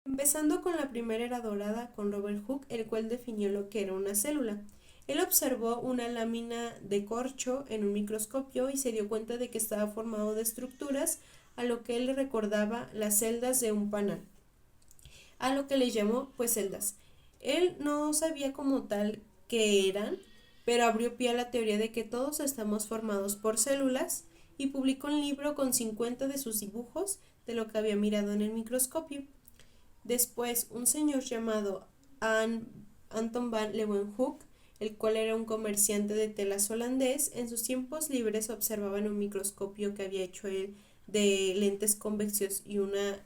Empezando con la primera era dorada con Robert Hooke, el cual definió lo que era una célula. Él observó una lámina de corcho en un microscopio y se dio cuenta de que estaba formado de estructuras a lo que él le recordaba las celdas de un panal, a lo que le llamó pues celdas. Él no sabía como tal qué eran, pero abrió pie a la teoría de que todos estamos formados por células y publicó un libro con 50 de sus dibujos de lo que había mirado en el microscopio. Después, un señor llamado Anton van Leeuwenhoek, el cual era un comerciante de telas holandés, en sus tiempos libres observaba en un microscopio que había hecho él de lentes convexos y una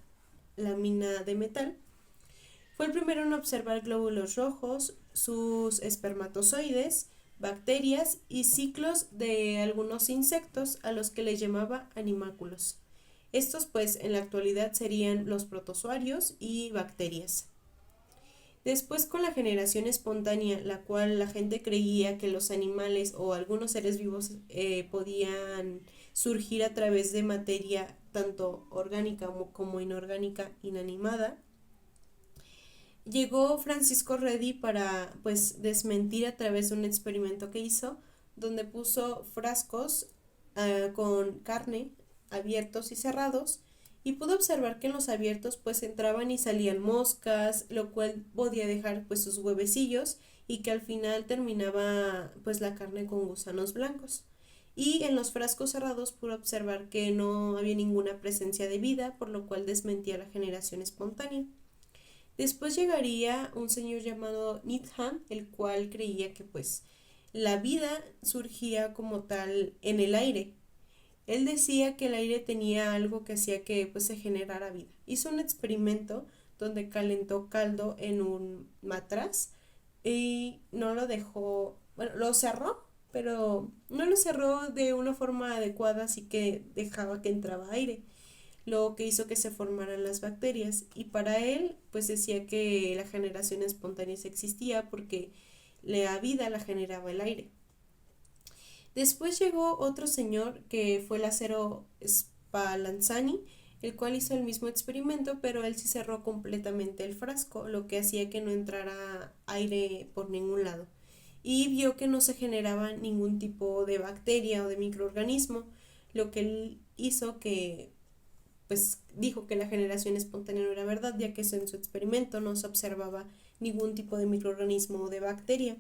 lámina de metal. Fue el primero en observar glóbulos rojos, sus espermatozoides, bacterias y ciclos de algunos insectos a los que le llamaba animáculos. Estos pues en la actualidad serían los protozoarios y bacterias. Después con la generación espontánea, la cual la gente creía que los animales o algunos seres vivos podían surgir a través de materia tanto orgánica como inorgánica inanimada, llegó Francisco Redi para pues desmentir a través de un experimento que hizo donde puso frascos con carne abiertos y cerrados y pudo observar que en los abiertos pues entraban y salían moscas, lo cual podía dejar pues sus huevecillos y que al final terminaba pues la carne con gusanos blancos. Y en los frascos cerrados pudo observar que no había ninguna presencia de vida, por lo cual desmentía la generación espontánea. Después llegaría un señor llamado Needham, el cual creía que pues la vida surgía como tal en el aire. Él decía que el aire tenía algo que hacía que pues se generara vida. Hizo un experimento donde calentó caldo en un matraz y no lo dejó, bueno, lo cerró, pero no lo cerró de una forma adecuada, así que dejaba que entraba aire, lo que hizo que se formaran las bacterias. Y para él, pues decía que la generación espontánea existía porque la vida la generaba el aire. Después llegó otro señor que fue el acero Spallanzani, el cual hizo el mismo experimento, pero él sí cerró completamente el frasco, lo que hacía que no entrara aire por ningún lado. Y vio que no se generaba ningún tipo de bacteria o de microorganismo, lo que él hizo que pues dijo que la generación espontánea no era verdad, ya que en su experimento no se observaba ningún tipo de microorganismo o de bacteria.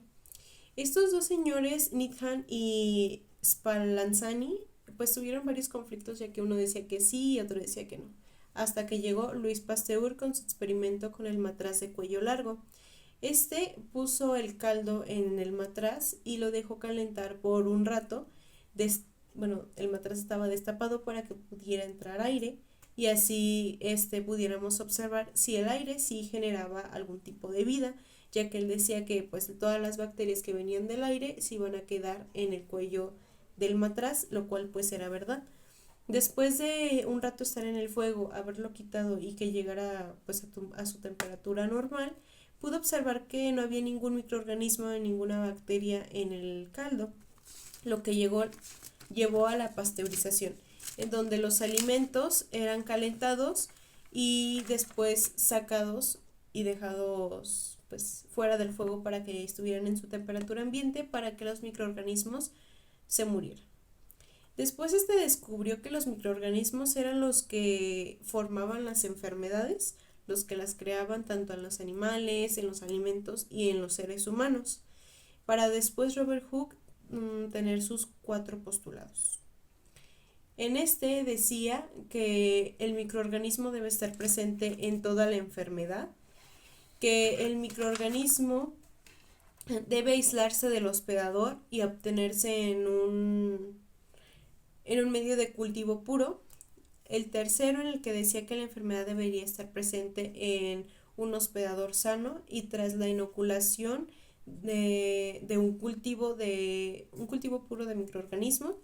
Estos dos señores, Needham y Spallanzani, pues tuvieron varios conflictos, ya que uno decía que sí y otro decía que no, hasta que llegó Louis Pasteur con su experimento con el matraz de cuello largo. Este puso el caldo en el matraz y lo dejó calentar por un rato. Bueno, el matraz estaba destapado para que pudiera entrar aire y así pudiéramos observar si el aire sí generaba algún tipo de vida, ya que él decía que pues todas las bacterias que venían del aire se iban a quedar en el cuello del matraz, lo cual pues era verdad. Después de un rato estar en el fuego, haberlo quitado y que llegara pues a su temperatura normal, pudo observar que no había ningún microorganismo, ninguna bacteria en el caldo, lo que llevó a la pasteurización, en donde los alimentos eran calentados y después sacados y dejados pues fuera del fuego para que estuvieran en su temperatura ambiente para que los microorganismos se murieran. Después descubrió que los microorganismos eran los que formaban las enfermedades, los que las creaban tanto en los animales, en los alimentos y en los seres humanos, para después Robert Hooke tener sus 4 postulados. En decía que el microorganismo debe estar presente en toda la enfermedad, que el microorganismo debe aislarse del hospedador y obtenerse en un medio de cultivo puro. El tercero, en el que decía que la enfermedad debería estar presente en un hospedador sano y tras la inoculación de un cultivo puro de microorganismos.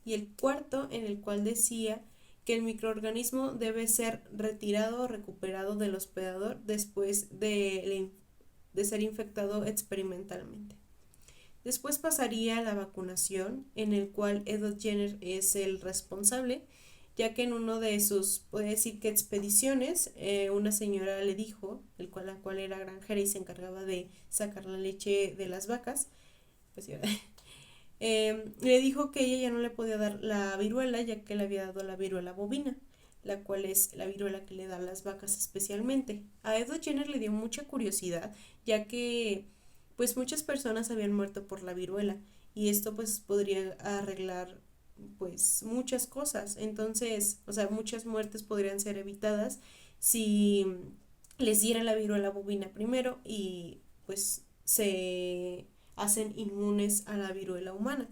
Y el cuarto, en el cual decía que el microorganismo debe ser retirado o recuperado del hospedador después de ser infectado experimentalmente. Después pasaría a la vacunación, en el cual Edward Jenner es el responsable, ya que en uno de sus, puede decir que expediciones, una señora le dijo, la cual era granjera y se encargaba de sacar la leche de las vacas, pues ya, le dijo que ella ya no le podía dar la viruela, ya que le había dado la viruela bovina, la cual es la viruela que le da a las vacas especialmente. A Edward Jenner le dio mucha curiosidad, ya que pues muchas personas habían muerto por la viruela y esto pues podría arreglar pues muchas cosas. Entonces, o sea, muchas muertes podrían ser evitadas si les diera la viruela bovina primero y pues se hacen inmunes a la viruela humana.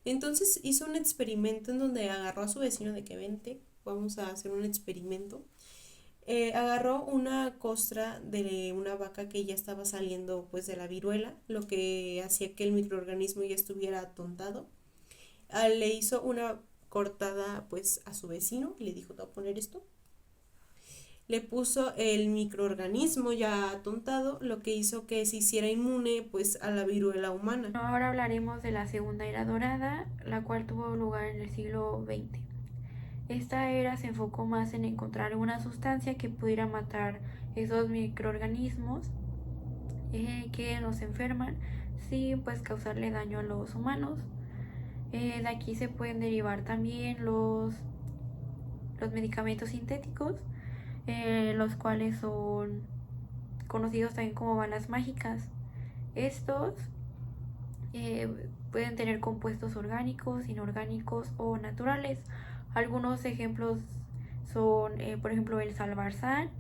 Entonces hizo un experimento en donde agarró a su vecino de que vente, vamos a hacer un experimento. Agarró una costra de una vaca que ya estaba saliendo pues de la viruela, lo que hacía que el microorganismo ya estuviera atontado. Le hizo una cortada pues a su vecino, le dijo, te voy a poner esto. Le puso el microorganismo ya atontado, lo que hizo que se hiciera inmune pues a la viruela humana. Ahora hablaremos de la Segunda Era Dorada, la cual tuvo lugar en el siglo XX. Esta era se enfocó más en encontrar una sustancia que pudiera matar esos microorganismos que nos enferman sin pues causarle daño a los humanos. De aquí se pueden derivar también los medicamentos sintéticos, los cuales son conocidos también como balas mágicas. Estos pueden tener compuestos orgánicos, inorgánicos o naturales. Algunos ejemplos son, por ejemplo, el salvarsan,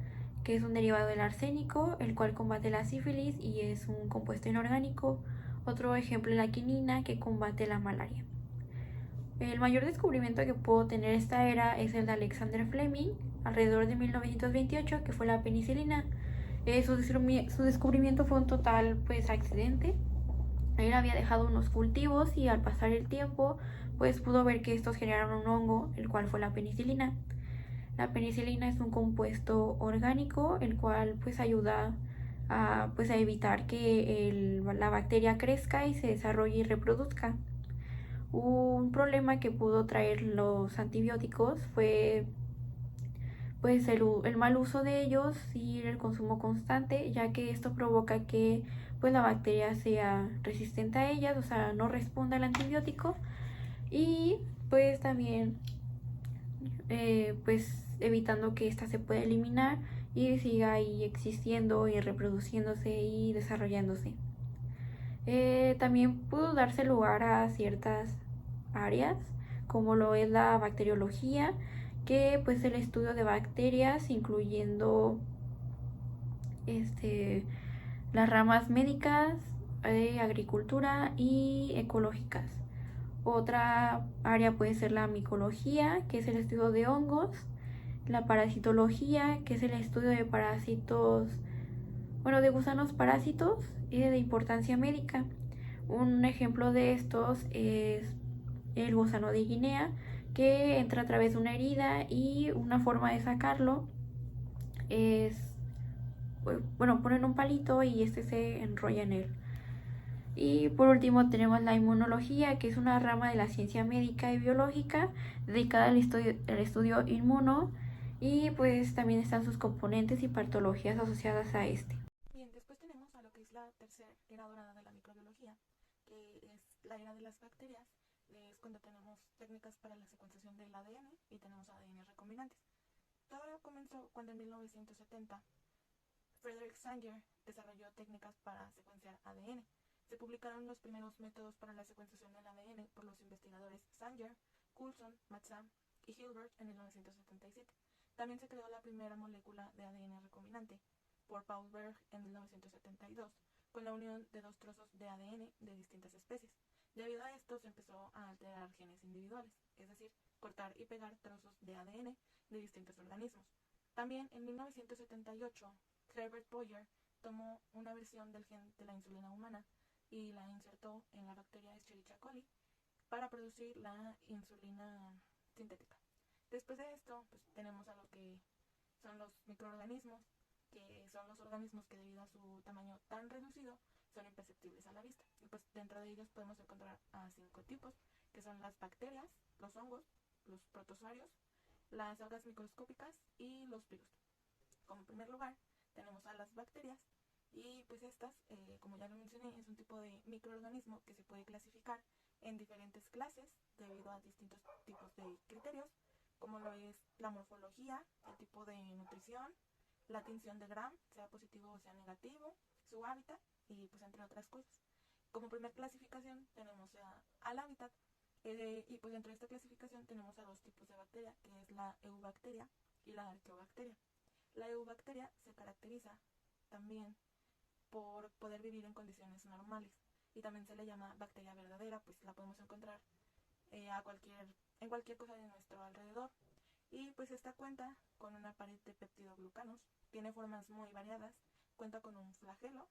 que es un derivado del arsénico, el cual combate la sífilis y es un compuesto inorgánico. Otro ejemplo es la quinina, que combate la malaria. El mayor descubrimiento que pudo tener esta era es el de Alexander Fleming, alrededor de 1928, que fue la penicilina. Su descubrimiento fue un total pues accidente. Él había dejado unos cultivos y al pasar el tiempo pues pudo ver que estos generaron un hongo, el cual fue la penicilina. La penicilina es un compuesto orgánico el cual pues ayuda a evitar que la bacteria crezca y se desarrolle y reproduzca. Un problema que pudo traer los antibióticos fue pues el mal uso de ellos y el consumo constante, ya que esto provoca que pues la bacteria sea resistente a ellas, o sea, no responda al antibiótico y pues también pues evitando que ésta se pueda eliminar y siga ahí existiendo y reproduciéndose y desarrollándose. También pudo darse lugar a ciertas áreas, como lo es la bacteriología, que pues el estudio de bacterias, incluyendo este, las ramas médicas, agricultura y ecológicas. Otra área puede ser la micología, que es el estudio de hongos, la parasitología, que es el estudio de parásitos, bueno, de gusanos parásitos y de importancia médica. Un ejemplo de estos es el gusano de Guinea, que entra a través de una herida y una forma de sacarlo es, bueno, ponen un palito y este se enrolla en él. Y por último tenemos la inmunología, que es una rama de la ciencia médica y biológica dedicada al estudio inmuno y pues también están sus componentes y patologías asociadas a este. Bien, después tenemos a lo que es la tercera era dorada de la microbiología, que es la era de las bacterias, es cuando tenemos técnicas para la secuenciación del ADN y tenemos ADN recombinantes. Todo comenzó cuando en 1970 Frederick Sanger desarrolló técnicas para secuenciar ADN. Se publicaron los primeros métodos para la secuenciación del ADN por los investigadores Sanger, Coulson, Matsam y Hilbert en 1977. También se creó la primera molécula de ADN recombinante por Paul Berg en 1972, con la unión de dos trozos de ADN de distintas especies. Debido a esto se empezó a alterar genes individuales, es decir, cortar y pegar trozos de ADN de distintos organismos. También en 1978, Herbert Boyer tomó una versión del gen de la insulina humana y la insertó en la bacteria Escherichia coli para producir la insulina sintética. Después de esto, pues tenemos a lo que son los microorganismos, que son los organismos que debido a su tamaño tan reducido son imperceptibles a la vista. Y pues dentro de ellos podemos encontrar a 5 tipos, que son las bacterias, los hongos, los protozoarios, las algas microscópicas y los virus. Como primer lugar tenemos a las bacterias y pues estas, como ya lo mencioné, es un tipo de microorganismo que se puede clasificar en diferentes clases debido a distintos tipos de criterios, como lo es la morfología, el tipo de nutrición, la tinción de Gram, sea positivo o sea negativo, su hábitat y pues entre otras cosas. Como primer clasificación tenemos al hábitat, y pues dentro de esta clasificación tenemos a dos tipos de bacteria, que es la eubacteria y la arqueobacteria. La eubacteria se caracteriza también por poder vivir en condiciones normales y también se le llama bacteria verdadera, pues la podemos encontrar en cualquier cosa de nuestro alrededor. Y pues esta cuenta con una pared de peptidoglucanos, tiene formas muy variadas, cuenta con un flagelo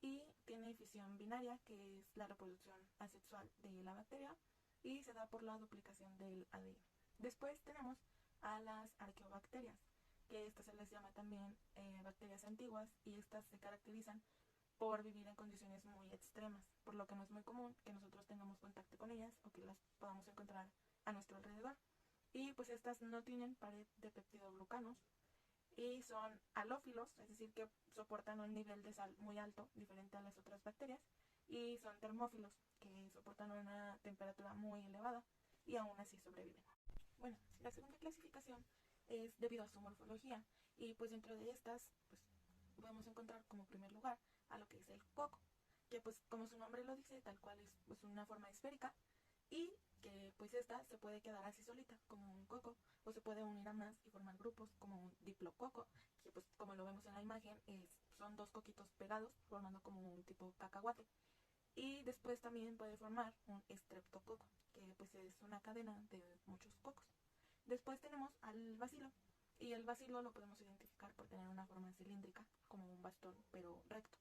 y tiene fisión binaria, que es la reproducción asexual de la bacteria, y se da por la duplicación del ADN. Después tenemos a las arqueobacterias, que estas se les llama también bacterias antiguas, y estas se caracterizan por vivir en condiciones muy extremas, por lo que no es muy común que nosotros tengamos contacto con ellas o que las podamos encontrar a nuestro alrededor. Y pues estas no tienen pared de peptidoglucanos y son halófilos, es decir, que soportan un nivel de sal muy alto, diferente a las otras bacterias, y son termófilos, que soportan una temperatura muy elevada y aún así sobreviven. Bueno, la segunda clasificación es debido a su morfología, y pues dentro de estas pues podemos encontrar como primer lugar a lo que es el coco, que pues como su nombre lo dice, tal cual es pues una forma esférica, y que pues esta se puede quedar así solita como un coco, o se puede unir a más y formar grupos como un diplococo, que pues como lo vemos en la imagen son dos coquitos pegados formando como un tipo cacahuate. Y después también puede formar un estreptococo, que pues es una cadena de muchos cocos. Después tenemos al bacilo, y el bacilo lo podemos identificar por tener una forma cilíndrica, como un bastón, pero recto.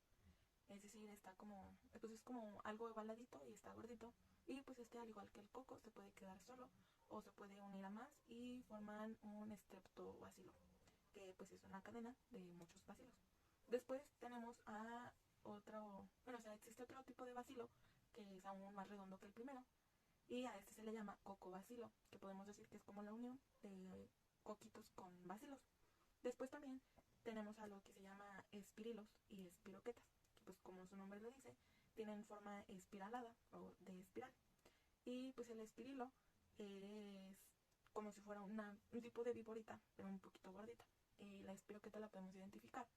Es decir, está como, pues es como algo ovaladito y está gordito. Y pues al igual que el coco, se puede quedar solo o se puede unir a más y forman un estreptobacilo, que pues es una cadena de muchos bacilos. Después tenemos a existe otro tipo de bacilo que es aún más redondo que el primero, y a este se le llama cocobacilo, que podemos decir que es como la unión de coquitos con bacilos. Después también tenemos a lo que se llama espirilos y espiroquetas, que pues como su nombre lo dice, tienen forma espiralada o de espiral. Y pues el espirilo es como si fuera un tipo de viborita, pero un poquito gordita. Y la espiroqueta la podemos identificar,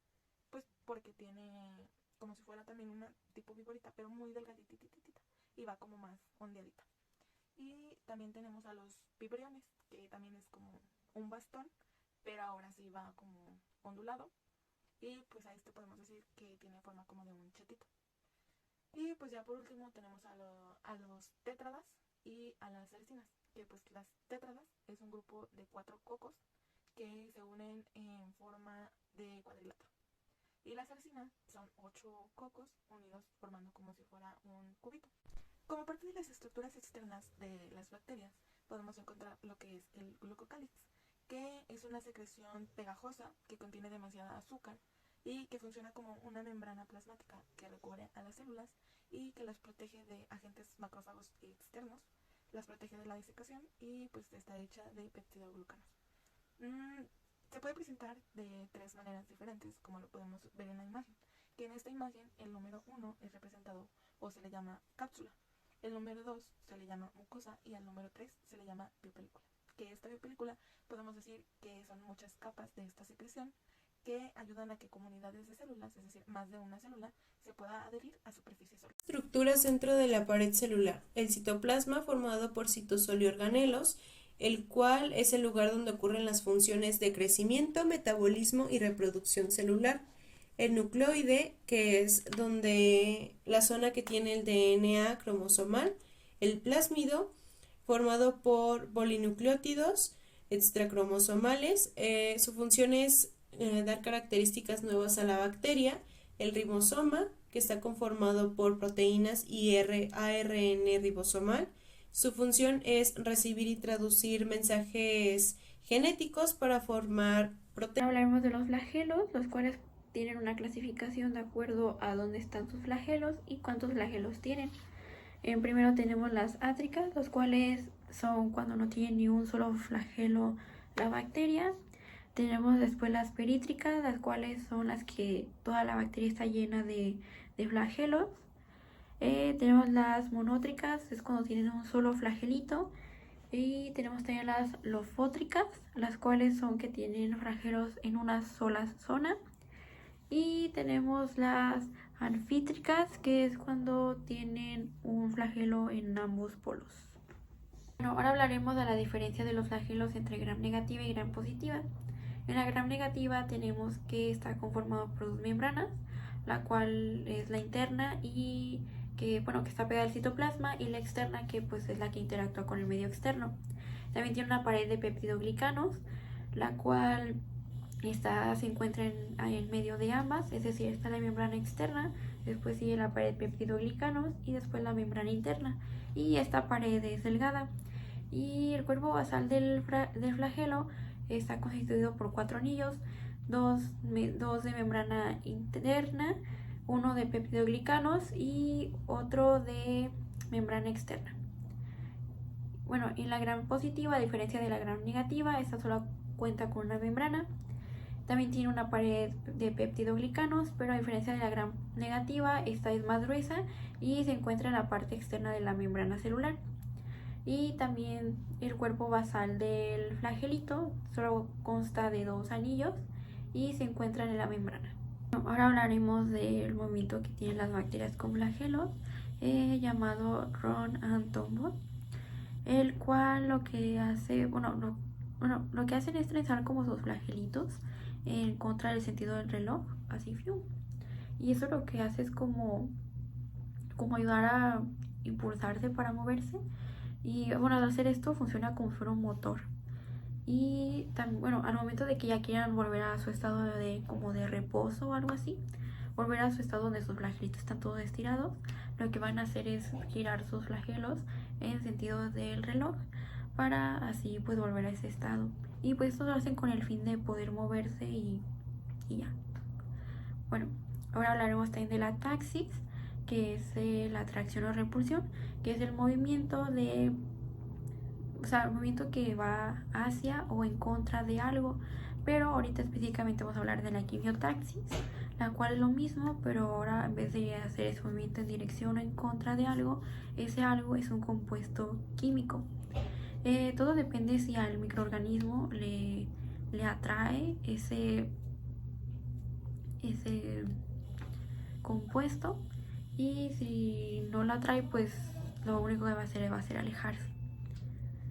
pues porque tiene como si fuera también una tipo viborita, pero muy delgadititita, y va como más ondeadita. Y también tenemos a los vibriones, que también es como un bastón, pero ahora sí va como ondulado. Y pues a este podemos decir que tiene forma como de un chetito. Y pues ya por último tenemos a los tétradas y a las cercinas, que pues las tétradas es un grupo de 4 cocos que se unen en forma de cuadrilátero. Y la cercina son 8 cocos unidos formando como si fuera un cubito. Como parte de las estructuras externas de las bacterias, podemos encontrar lo que es el glucocálix, que es una secreción pegajosa que contiene demasiada azúcar y que funciona como una membrana plasmática que recubre a las células y que las protege de agentes macrófagos externos, las protege de la desecación, y pues está hecha de peptidoglucanos. Se puede presentar de 3 maneras diferentes, como lo podemos ver en la imagen, que en esta imagen el número 1 es representado o se le llama cápsula, el número 2 se le llama mucosa y al número 3 se le llama biopelícula. Que esta biopelícula podemos decir que son muchas capas de esta secreción que ayudan a que comunidades de células, es decir, más de una célula, se pueda adherir a superficies sólidas. Estructuras dentro de la pared celular. El citoplasma formado por citosol y organelos, el cual es el lugar donde ocurren las funciones de crecimiento, metabolismo y reproducción celular. El nucleoide, que es donde la zona que tiene el DNA cromosomal. El plásmido, formado por polinucleótidos extracromosomales. Su función es dar características nuevas a la bacteria. El ribosoma, que está conformado por proteínas y ARN ribosomal. Su función es recibir y traducir mensajes genéticos para formar proteínas. Hablaremos de los flagelos, los cuales tienen una clasificación de acuerdo a dónde están sus flagelos y cuántos flagelos tienen. Primero tenemos las átricas, los cuales son cuando no tienen ni un solo flagelo la bacteria. Tenemos después las perítricas, las cuales son las que toda la bacteria está llena de flagelos. Tenemos las monótricas, es cuando tienen un solo flagelito. Y tenemos también las lofótricas, las cuales son que tienen flagelos en una sola zona. Y tenemos las anfítricas, que es cuando tienen un flagelo en ambos polos. Bueno, ahora hablaremos de la diferencia de los flagelos entre gram negativa y gram positiva. En la gram negativa tenemos que está conformado por dos membranas, la cual es la interna y que está pegada al citoplasma, y la externa, que pues es la que interactúa con el medio externo. También tiene una pared de peptidoglicanos, la cual se encuentra en medio de ambas, es decir, está la membrana externa, después sigue la pared de peptidoglicanos y después la membrana interna, y esta pared es delgada. Y el cuerpo basal del flagelo está constituido por 4 anillos, dos de membrana interna, uno de peptidoglicanos y otro de membrana externa. Bueno, en la gram positiva, a diferencia de la gram negativa, esta solo cuenta con una membrana. También tiene una pared de peptidoglicanos, pero a diferencia de la gram negativa, esta es más gruesa y se encuentra en la parte externa de la membrana celular. Y también el cuerpo basal del flagelito solo consta de 2 anillos y se encuentran en la membrana. Ahora hablaremos del movimiento que tienen las bacterias con flagelos, llamado run and tumble, el cual lo que hacen es trenzar como sus flagelitos en contra del sentido del reloj, así, y eso lo que hace es como ayudar a impulsarse para moverse. Y al hacer esto funciona como si fuera un motor. Y también, al momento de que ya quieran volver a su estado de reposo o algo así, volver a su estado donde sus flagelitos están todos estirados, lo que van a hacer es girar sus flagelos en sentido del reloj para así pues volver a ese estado. Y pues esto lo hacen con el fin de poder moverse y ya. Bueno, ahora hablaremos también de la taxis, que es la atracción o repulsión, que es el movimiento el movimiento que va hacia o en contra de algo. Pero ahorita específicamente vamos a hablar de la quimiotaxis, la cual es lo mismo, pero ahora en vez de hacer ese movimiento en dirección o en contra de algo, ese algo es un compuesto químico. Todo depende si al microorganismo le atrae ese compuesto, y si no lo atrae, pues lo único que va a hacer alejarse.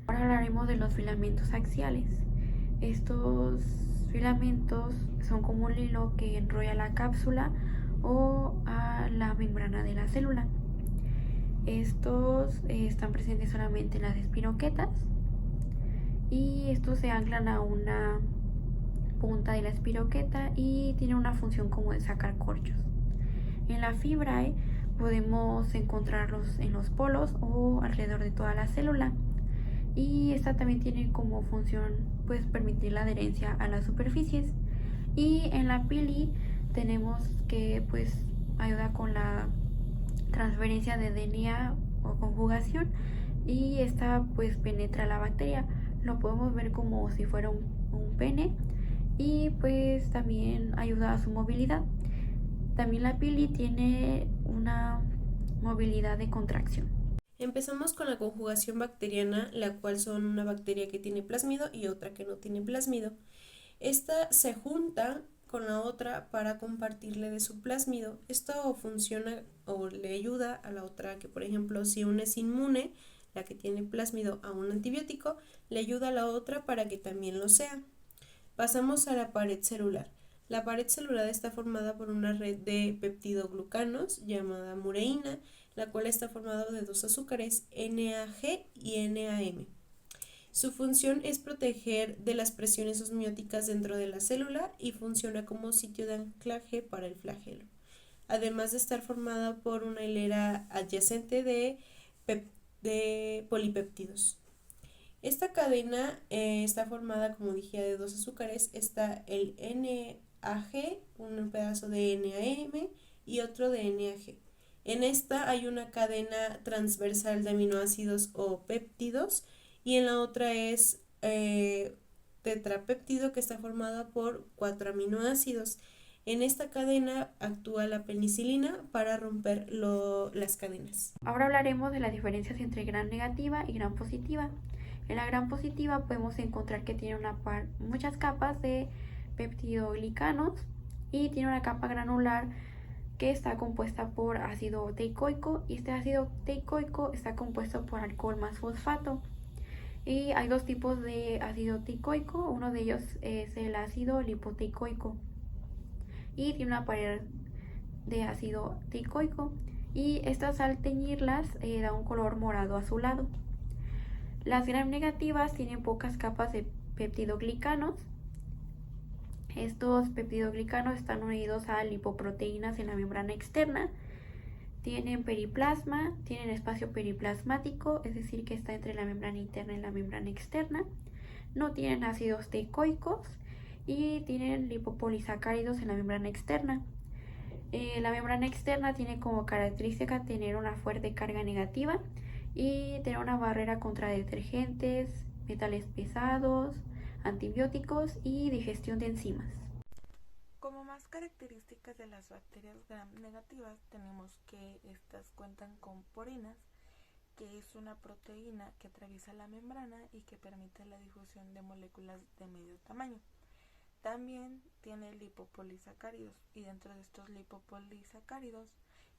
Ahora hablaremos de los filamentos axiales. Estos filamentos son como un hilo que enrolla la cápsula o a la membrana de la célula. Estos están presentes solamente en las espiroquetas, y estos se anclan a una punta de la espiroqueta y tienen una función como de sacar corchos. En la fibrae podemos encontrarlos en los polos o alrededor de toda la célula, y esta también tiene como función pues permitir la adherencia a las superficies. Y en la pili tenemos que pues ayuda con la transferencia de DNA o conjugación, y esta pues penetra la bacteria. Lo podemos ver como si fuera un pene, y pues también ayuda a su movilidad. También la pili tiene una movilidad de contracción. Empezamos con la conjugación bacteriana, la cual son una bacteria que tiene plásmido y otra que no tiene plásmido. Esta se junta con la otra para compartirle de su plásmido. Esto funciona o le ayuda a la otra que, por ejemplo, si una es inmune, la que tiene plásmido, a un antibiótico, le ayuda a la otra para que también lo sea. Pasamos a la pared celular. La pared celular está formada por una red de peptidoglucanos llamada mureína, la cual está formada de 2 azúcares, NAG y NAM. Su función es proteger de las presiones osmióticas dentro de la célula y funciona como sitio de anclaje para el flagelo, además de estar formada por una hilera adyacente de polipéptidos. Esta cadena está formada, como dije, de 2 azúcares. Está el NAG, un pedazo de NAM y otro de NAG. En esta hay una cadena transversal de aminoácidos o péptidos, y en la otra es tetrapéptido que está formado por 4 aminoácidos. En esta cadena actúa la penicilina para romper las cadenas. Ahora hablaremos de las diferencias entre gram negativa y gram positiva. En la gram positiva podemos encontrar que tiene muchas capas de peptidoglicanos y tiene una capa granular que está compuesta por ácido teicoico, y este ácido teicoico está compuesto por alcohol más fosfato. Y hay dos tipos de ácido teicoico, uno de ellos es el ácido lipoteicoico y tiene una pared de ácido teicoico, y estas al teñirlas da un color morado azulado. Las gram negativas tienen pocas capas de peptidoglicanos. Estos peptidoglicanos están unidos a lipoproteínas en la membrana externa. Tienen periplasma, tienen espacio periplasmático, es decir, que está entre la membrana interna y la membrana externa. No tienen ácidos teicoicos y tienen lipopolisacáridos en la membrana externa. La membrana externa tiene como característica tener una fuerte carga negativa y tener una barrera contra detergentes, metales pesados, antibióticos y digestión de enzimas. Como más características de las bacterias gram negativas, tenemos que estas cuentan con porinas, que es una proteína que atraviesa la membrana y que permite la difusión de moléculas de medio tamaño. También tiene lipopolisacáridos, y dentro de estos lipopolisacáridos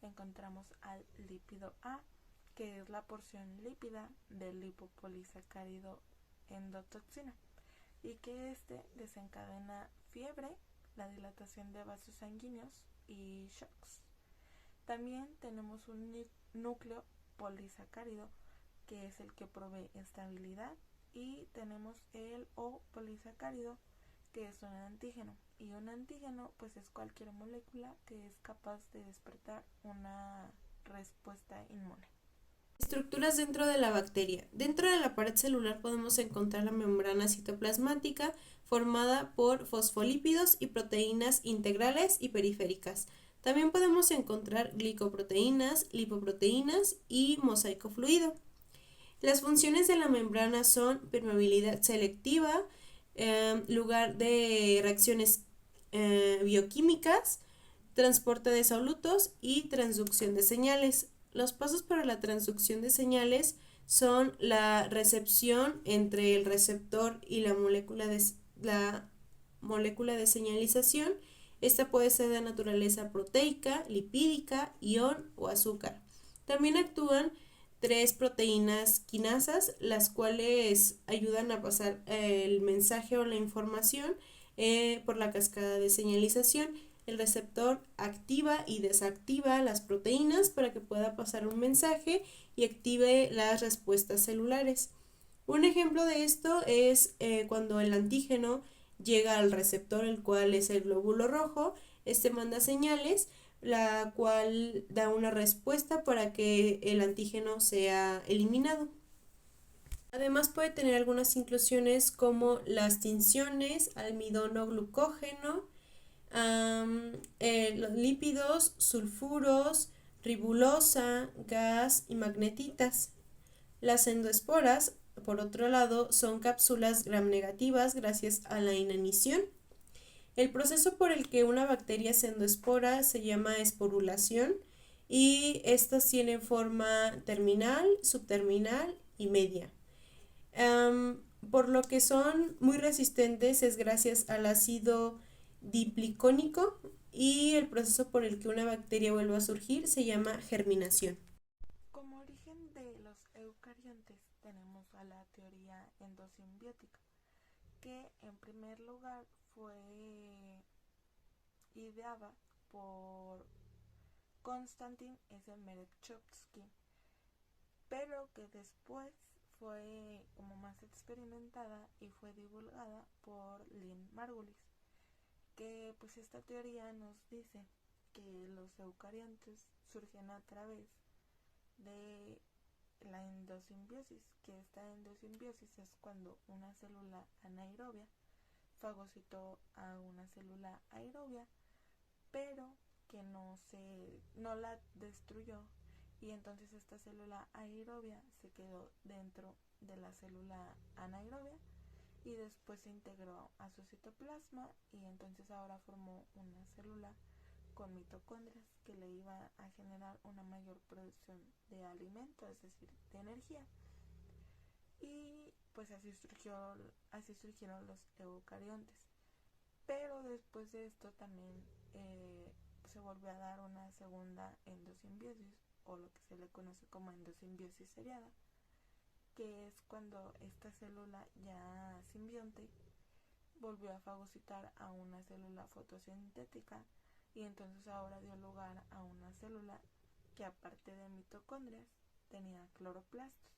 encontramos al lípido A, que es la porción lípida del lipopolisacárido endotoxina, y que este desencadena fiebre, la dilatación de vasos sanguíneos y shocks. También tenemos un núcleo polisacárido, que es el que provee estabilidad, y tenemos el O polisacárido, que es un antígeno, y un antígeno pues es cualquier molécula que es capaz de despertar una respuesta inmune. Estructuras dentro de la bacteria. Dentro de la pared celular podemos encontrar la membrana citoplasmática formada por fosfolípidos y proteínas integrales y periféricas. También podemos encontrar glicoproteínas, lipoproteínas y mosaico fluido. Las funciones de la membrana son permeabilidad selectiva, lugar de reacciones bioquímicas, transporte de solutos y transducción de señales. Los pasos para la transducción de señales son la recepción entre el receptor y la molécula de señalización. Esta puede ser de naturaleza proteica, lipídica, ion o azúcar. También actúan 3 proteínas quinasas, las cuales ayudan a pasar el mensaje o la información por la cascada de señalización. El receptor activa y desactiva las proteínas para que pueda pasar un mensaje y active las respuestas celulares. Un ejemplo de esto es cuando el antígeno llega al receptor, el cual es el glóbulo rojo. Este manda señales, la cual da una respuesta para que el antígeno sea eliminado. Además puede tener algunas inclusiones como las tinciones, almidono glucógeno, los lípidos, sulfuros, ribulosa, gas y magnetitas. Las endoesporas, por otro lado, son cápsulas gram negativas gracias a la inanición. El proceso por el que una bacteria se endoespora se llama esporulación, y estas tienen forma terminal, subterminal y media. Por lo que son muy resistentes es gracias al ácido diplicónico, y el proceso por el que una bacteria vuelve a surgir se llama germinación. Como origen de los eucariontes tenemos a la teoría endosimbiótica, que en primer lugar fue ideada por Konstantin S. Merezhkovsky, pero que después fue como más experimentada y fue divulgada por Lynn Margulis, que pues esta teoría nos dice que los eucariontes surgen a través de la endosimbiosis, que esta endosimbiosis es cuando una célula anaerobia fagocitó a una célula aerobia, pero que no la destruyó, y entonces esta célula aerobia se quedó dentro de la célula anaerobia y después se integró a su citoplasma y entonces ahora formó una célula con mitocondrias que le iba a generar una mayor producción de alimento, es decir, de energía. Y pues así surgieron los eucariontes. Pero después de esto también se volvió a dar una segunda endosimbiosis, o lo que se le conoce como endosimbiosis seriada, que es cuando esta célula ya simbionte volvió a fagocitar a una célula fotosintética y entonces ahora dio lugar a una célula que aparte de mitocondrias tenía cloroplastos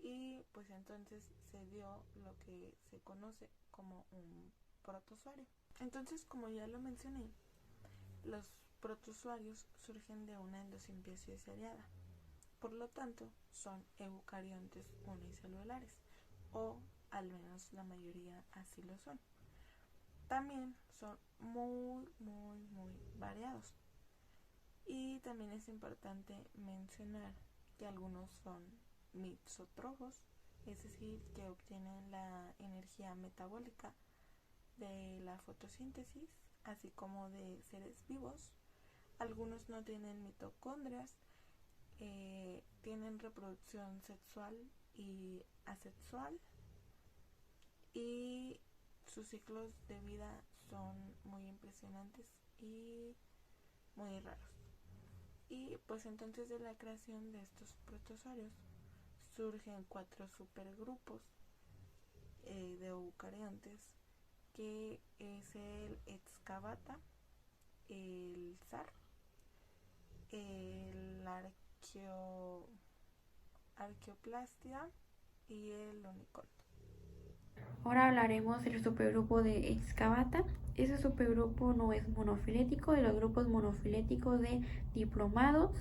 y pues entonces se dio lo que se conoce como un protozoario. Entonces, como ya lo mencioné, los protozoarios surgen de una endosimbiosis seriada. Por lo tanto, son eucariontes unicelulares, o al menos la mayoría así lo son. También son muy variados. Y también es importante mencionar que algunos son mixotrófos, es decir, que obtienen la energía metabólica de la fotosíntesis, así como de seres vivos. Algunos no tienen mitocondrias, tienen reproducción sexual y asexual y sus ciclos de vida son muy impresionantes y muy raros. Y pues entonces de la creación de estos protozoarios surgen 4 supergrupos de eucariontes, que es el excavata, el SAR, el arqueoplastia y el uniconto. Ahora hablaremos del supergrupo de excavata. Ese supergrupo no es monofilético, de los grupos monofiléticos de diplomados,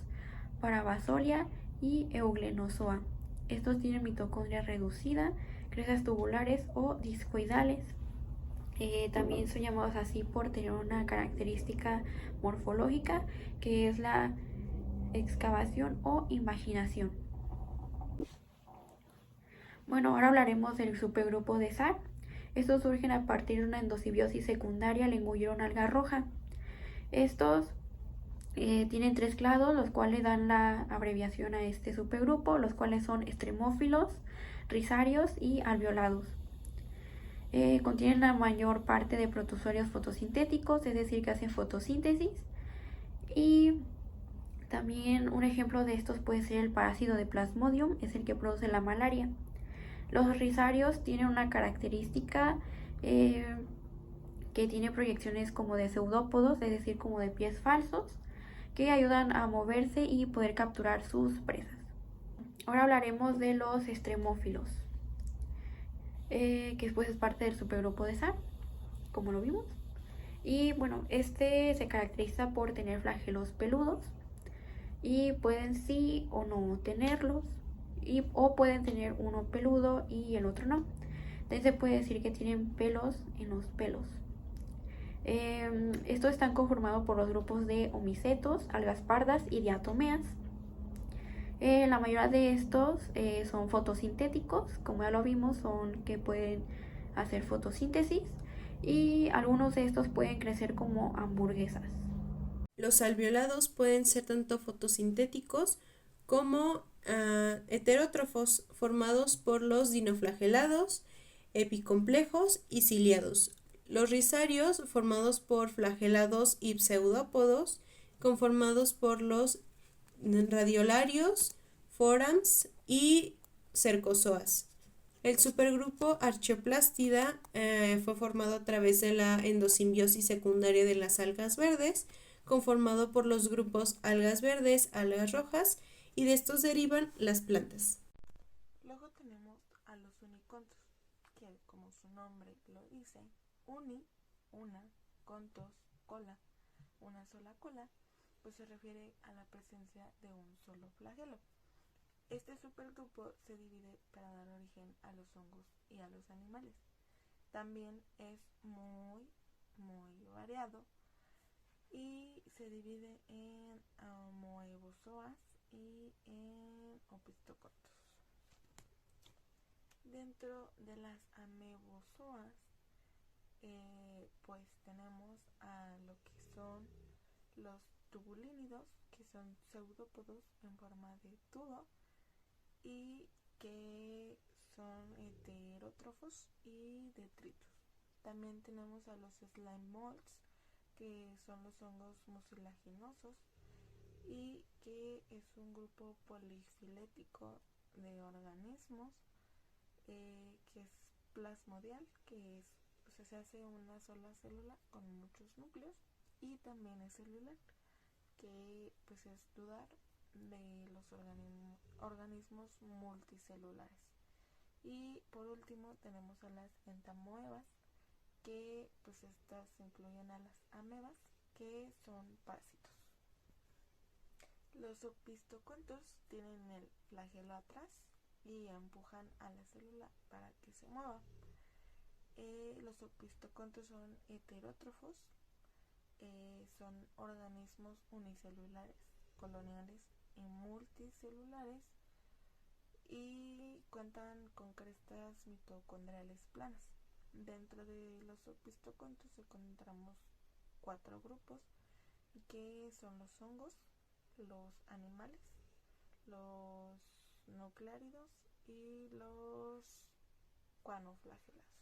Parabasolia y Euglenozoa. Estos tienen mitocondria reducida, crestas tubulares o discoidales. También son llamados así por tener una característica morfológica que es la excavación o imaginación. Bueno, ahora hablaremos del supergrupo de SAR. Estos surgen a partir de una endosimbiosis secundaria al engullir una alga roja. Estos tienen 3 clados, los cuales dan la abreviación a este supergrupo, los cuales son extremófilos, rizarios y alveolados. Contienen la mayor parte de protozoarios fotosintéticos, es decir, que hacen fotosíntesis. Y también un ejemplo de estos puede ser el parásito de Plasmodium, es el que produce la malaria. Los rizarios tienen una característica que tiene proyecciones como de pseudópodos, es decir, como de pies falsos, que ayudan a moverse y poder capturar sus presas. Ahora hablaremos de los extremófilos, que después es parte del supergrupo de SAR, como lo vimos. Y bueno, este se caracteriza por tener flagelos peludos y pueden sí o no tenerlos, o pueden tener uno peludo y el otro no. Entonces se puede decir que tienen pelos en los pelos. Estos están conformados por los grupos de omicetos, algas pardas y diatomeas. La mayoría de estos son fotosintéticos, como ya lo vimos, son que pueden hacer fotosíntesis, y algunos de estos pueden crecer como hamburguesas. Los alveolados pueden ser tanto fotosintéticos como heterótrofos, formados por los dinoflagelados, epicomplejos y ciliados. Los rizarios, formados por flagelados y pseudópodos, conformados por los radiolarios, forams y cercozoas. El supergrupo Archaeoplástida fue formado a través de la endosimbiosis secundaria de las algas verdes, conformado por los grupos algas verdes, algas rojas, y de estos derivan las plantas. Luego tenemos a los unicontos, que como su nombre lo dice, una, contos, cola, una sola cola, pues se refiere a la presencia de un solo flagelo. Este supergrupo se divide para dar origen a los hongos y a los animales. También es muy variado y se divide en amoebozoas y en opisthocottos. Dentro de las amebozoas, pues tenemos a lo que son los tubulínidos, que son pseudópodos en forma de tubo y que son heterótrofos y detritus. También tenemos a los slime molds, que son los hongos mucilaginosos y que es un grupo polifilético de organismos que es plasmodial, que es, o sea, se hace una sola célula con muchos núcleos, y también es celular, que pues es dudar de los organismos multicelulares. Y por último tenemos a las entamoebas, que pues estas incluyen a las amebas, que son parásitos. Los opistocontos tienen el flagelo atrás y empujan a la célula para que se mueva. Los opistocontos son heterótrofos, son organismos unicelulares, coloniales y multicelulares, y cuentan con crestas mitocondriales planas. Dentro de los opistocontos encontramos 4 grupos, que son los hongos, los animales, los nucleáridos y los cuanoflagelados.